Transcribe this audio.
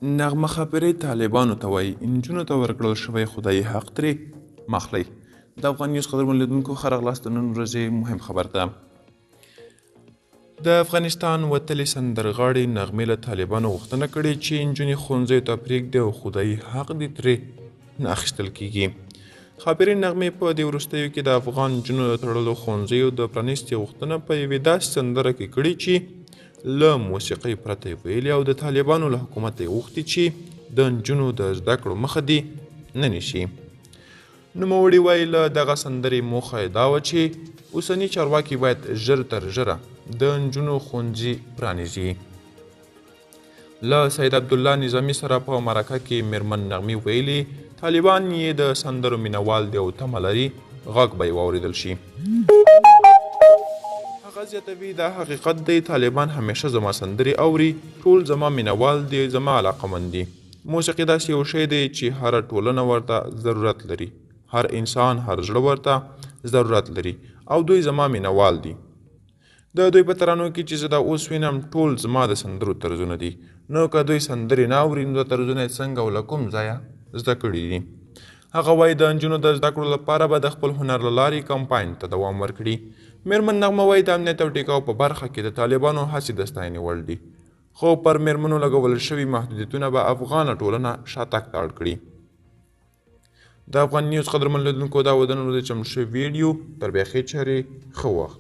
نغمه ښاپیرۍ طالبانو ته وایي نجونو ته ورکړل شوی خدایي حق ترې ماخلئ. د افغان نیوز قدرمن لیدونکو ښه راغلاست د نن ورځې مهم خبر ته. د افغانستان وتلې سندرغاړې نغمې له طالبانو غوښتنه کړې چې نجونې ښوونځیو ته پرېږدي او خدایي حق دې ترې نه اخیستل کیږي. ښاپیرۍ نغمې په دې وروستیو کې د افغان نجونو د تړلو ښوونځیو د پرانیستې غوښتنه په یوې داسې سندره کې کړې چې له موسیقۍ پرته یې ویلې او د طالبانو له حکومته یې غوښتي چې د نجونو د زده کړو مخه دې نه نیسي. نوموړي وایي له دغه سندرې موخه یې دا وه چې اوسني چارواکي باید ژر تر ژره د نجونو ښوونځي پرانیزي. له سید عبدالله نظامي سره په مرکه کې میرمن نغمې ویلي طالبان یې د سندرو مینوال دی او تمه لري غږ به یې واورېدل شي. هغه زیاتوي دا حقیقت دی طالبان همیشه زما سندرې اوري، ټول زما مینوال دی، زما علاقمند دي. موسیقي داسې یو شی دی چې هره ټولنه ورته ضرورت لري، هر انسان هر زړه ورته ضرورت لري او دوی زما مینوال دي. د دوی په ترانو کې چې زه دا اوس وینم ټول زما د سندرو طرزونه دي، نو که دوی سندرې نه اوري نو د طرزونه یې څنګه او له کوم ځایه زده کړي دي. هغه وایي د نجونو د زده کړو لپاره به د خپل هنر له لارې کمپاین ته دوام ورکړي. میرمن نغمه وایي د امنیت او ټیکاو په برخه کې د طالبانو هڅې د ستاینې وړ دي، خو پر میرمنو لګول شوي محدودیتونه به افغانه ټولنه شاتګ ته اړ کړي. د افغان نیوز قدرمن لیدونکو دا و د نن ورځې چمتو شوی ویډیو تر بیا ښې چارې ښه وخت.